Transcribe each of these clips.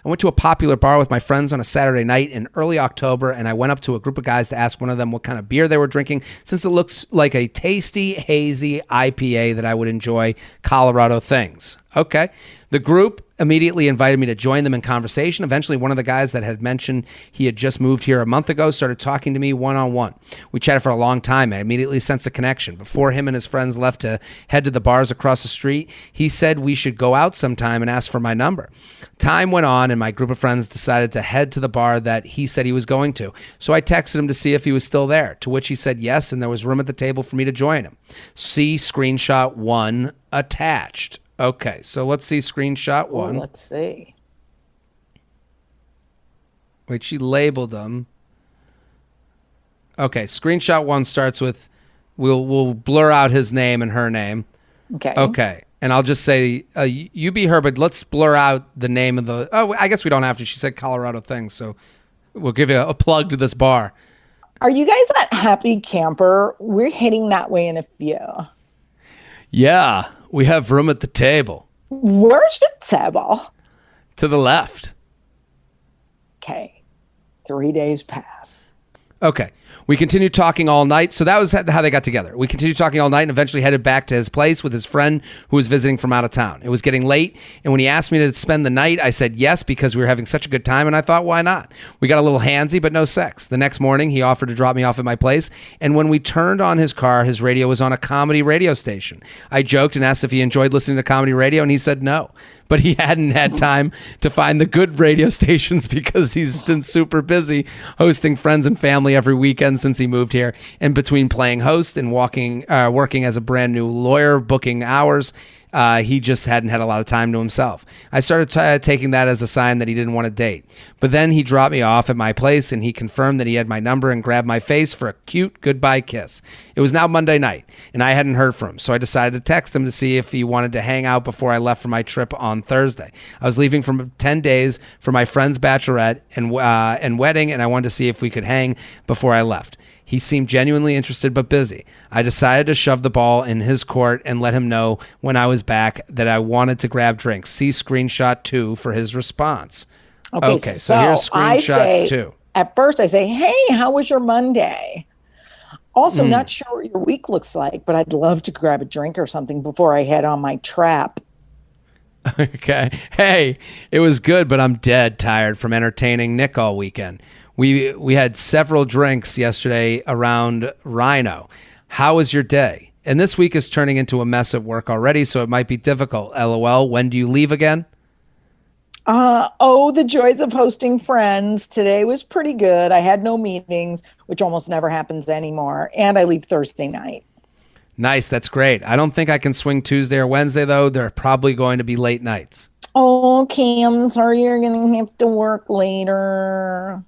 I went to a popular bar with my friends on a Saturday night in early October, and I went up to a group of guys to ask one of them what kind of beer they were drinking, since it looks like a tasty, hazy IPA that I would enjoy. Colorado things. Okay. The group immediately invited me to join them in conversation. Eventually, one of the guys that had mentioned he had just moved here a month ago started talking to me one-on-one. We chatted for a long time. I immediately sensed a connection. Before him and his friends left to head to the bars across the street, he said we should go out sometime and ask for my number. Time went on, and my group of friends decided to head to the bar that he said he was going to. So I texted him to see if he was still there, to which he said yes, and there was room at the table for me to join him. See screenshot 1 attached. Okay, so let's see screenshot 1. Let's see. Wait, she labeled them. Okay, screenshot 1 starts with, we'll blur out his name and her name. Okay. Okay, and I'll just say, you be her, but let's blur out the name of the, I guess we don't have to. She said Colorado things, so we'll give you a plug to this bar. Are you guys at Happy Camper? We're heading that way in a few. Yeah, we have room at the table. Where's your table? To the left. Okay. 3 days pass. Okay. We continued talking all night. So that was how they got together. We continued talking all night and eventually headed back to his place with his friend who was visiting from out of town. It was getting late, and when he asked me to spend the night, I said yes because we were having such a good time, and I thought, why not? We got a little handsy, but no sex. The next morning, he offered to drop me off at my place, and when we turned on his car, his radio was on a comedy radio station. I joked and asked if he enjoyed listening to comedy radio, and he said no. But he hadn't had time to find the good radio stations because he's been super busy hosting friends and family every weekend since he moved here. And between playing host and working as a brand new lawyer, booking hours, he just hadn't had a lot of time to himself. I started taking that as a sign that he didn't want to date. But then he dropped me off at my place, and he confirmed that he had my number and grabbed my face for a cute goodbye kiss. It was now Monday night, and I hadn't heard from him, so I decided to text him to see if he wanted to hang out before I left for my trip on Thursday. I was leaving for 10 days for my friend's bachelorette and wedding, and I wanted to see if we could hang before I left. He seemed genuinely interested but busy. I decided to shove the ball in his court and let him know when I was back that I wanted to grab drinks. See screenshot 2 for his response. Okay, so here's screenshot 2. At first I say, hey, how was your Monday? Also, not sure what your week looks like, but I'd love to grab a drink or something before I head on my trap. Okay. Hey, it was good, but I'm dead tired from entertaining Nick all weekend. We had several drinks yesterday around Rhino. How was your day? And this week is turning into a mess at work already, so it might be difficult. LOL. When do you leave again? The joys of hosting friends. Today was pretty good. I had no meetings, which almost never happens anymore. And I leave Thursday night. Nice. That's great. I don't think I can swing Tuesday or Wednesday, though. They're probably going to be late nights. Oh, Cam, sorry you're going to have to work later.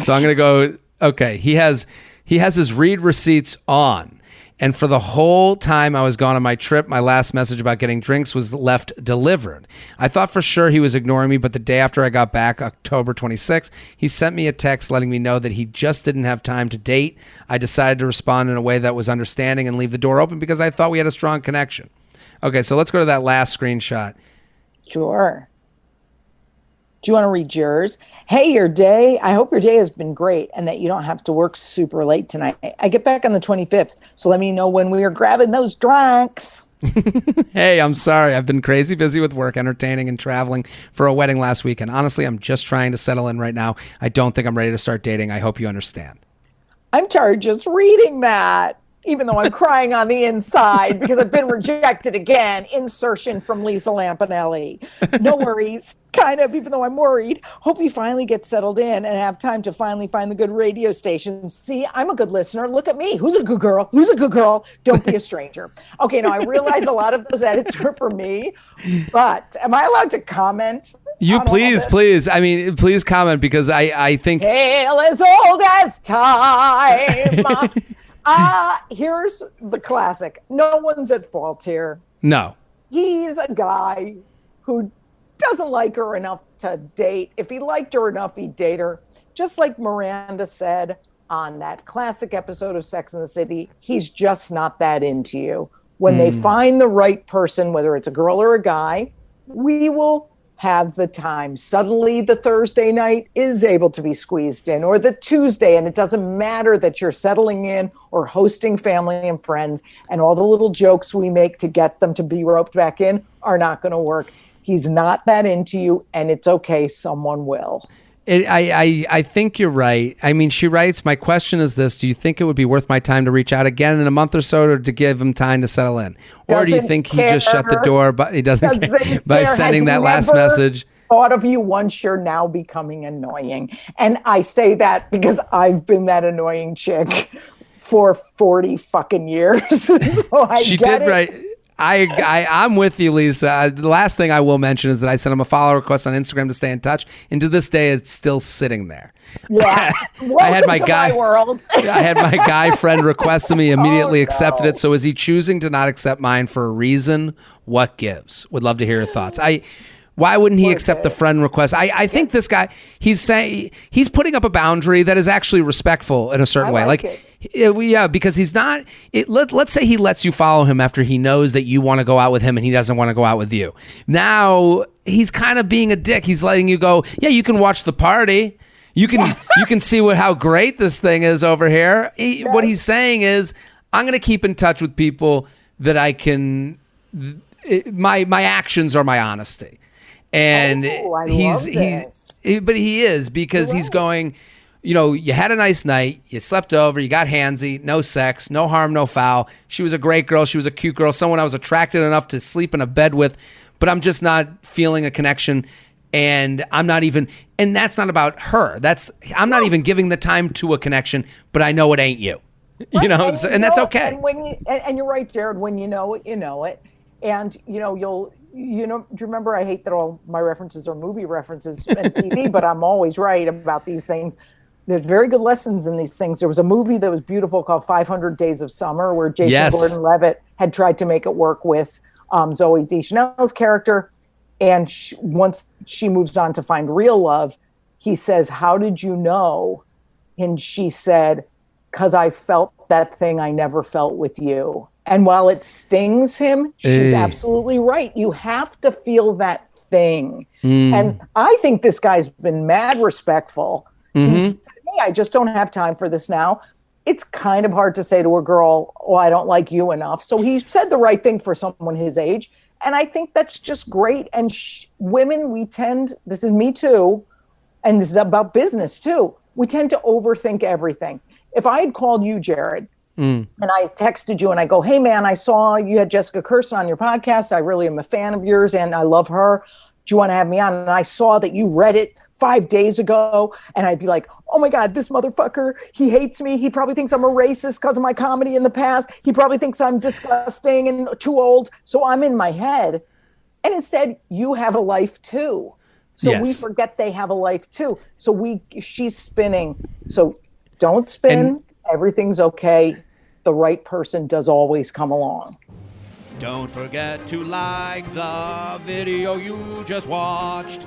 So I'm going to go, okay, he has his read receipts on. And for the whole time I was gone on my trip, my last message about getting drinks was left delivered. I thought for sure he was ignoring me, but the day after I got back, October 26th, he sent me a text letting me know that he just didn't have time to date. I decided to respond in a way that was understanding and leave the door open because I thought we had a strong connection. Okay, so let's go to that last screenshot. Sure. Do you want to read yours? Hey, I hope your day has been great and that you don't have to work super late tonight. I get back on the 25th, so let me know when we are grabbing those drinks. Hey, I'm sorry. I've been crazy busy with work, entertaining, and traveling for a wedding last weekend. Honestly, I'm just trying to settle in right now. I don't think I'm ready to start dating. I hope you understand. I'm tired just reading that, even though I'm crying on the inside because I've been rejected again. Insertion from Lisa Lampanelli. No worries. Kind of, even though I'm worried. Hope you finally get settled in and have time to finally find the good radio station. See, I'm a good listener. Look at me. Who's a good girl? Who's a good girl? Don't be a stranger. Okay, now I realize a lot of those edits were for me, but am I allowed to comment? You please. I mean, please comment because I think... Tale as old as time. Here's the classic. No one's at fault here. No. He's a guy who doesn't like her enough to date. If he liked her enough, he'd date her. Just like Miranda said on that classic episode of Sex and the City, he's just not that into you. When they find the right person, whether it's a girl or a guy, we will have the time. Suddenly the Thursday night is able to be squeezed in, or the Tuesday, and it doesn't matter that you're settling in or hosting family and friends, and all the little jokes we make to get them to be roped back in are not going to work. He's not that into you, and it's okay. Someone will. I think you're right. I mean, she writes, my question is this. Do you think it would be worth my time to reach out again in a month or so, or to give him time to settle in? Or do you think he just shut the door, but he doesn't care by sending that last message? Thought of you once you're now becoming annoying. And I say that because I've been that annoying chick for 40 fucking years. So she did right. I'm with you, Lisa. The last thing I will mention is that I sent him a follow request on Instagram to stay in touch, and to this day, it's still sitting there. Yeah, I had my guy. World. I had my guy friend request him. He immediately accepted it. So is he choosing to not accept mine for a reason? What gives? Would love to hear your thoughts. Why wouldn't he accept the friend request? I think this guy, he's saying he's putting up a boundary that is actually respectful in a certain way. Because he's not. Let's say he lets you follow him after he knows that you want to go out with him and he doesn't want to go out with you. Now he's kind of being a dick. He's letting you go. Yeah, you can watch the party. You can see how great this thing is over here. What he's saying is, I'm going to keep in touch with people that I can. My actions are my honesty. And but he is, because he's going, you had a nice night, you slept over, you got handsy, no sex, no harm, no foul. She was a great girl. She was a cute girl, someone I was attracted enough to sleep in a bed with, but I'm just not feeling a connection. And and that's not about her. I'm not even giving the time to a connection, but I know it ain't you, right. and that's okay. And you're right, Jared, when you know it, you know it. And, do you remember I hate that all my references are movie references and TV, but I'm always right about these things. There's very good lessons in these things. There was a movie that was beautiful called 500 Days of Summer, where Jason Gordon-Levitt had tried to make it work with Zooey Deschanel's character. And once she moves on to find real love, he says, how did you know? And she said, because I felt that thing I never felt with you. And while it stings him, she's absolutely right. You have to feel that thing. And I think this guy's been mad respectful. He's said, hey, I just don't have time for this now. It's kind of hard to say to a girl, oh, I don't like you enough. So he said the right thing for someone his age. And I think that's just great. And women, this is me too, and this is about business too, we tend to overthink everything. If I had called you, Jared, and I texted you and I go, hey, man, I saw you had Jessica Kirsten on your podcast. I really am a fan of yours and I love her. Do you want to have me on? And I saw that you read it 5 days ago. And I'd be like, oh, my God, this motherfucker, he hates me. He probably thinks I'm a racist because of my comedy in the past. He probably thinks I'm disgusting and too old. So I'm in my head. And instead, you have a life, too. So we forget they have a life, too. So she's spinning. So don't spin. Everything's okay. The right person does always come along. Don't forget to like the video you just watched.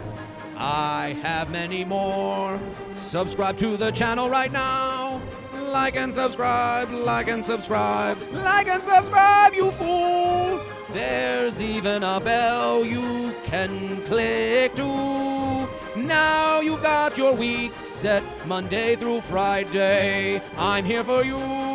I have many more. Subscribe to the channel right now. Like and subscribe, like and subscribe, like and subscribe, you fool. There's even a bell you can click to. Now you've got your week set Monday through Friday. I'm here for you.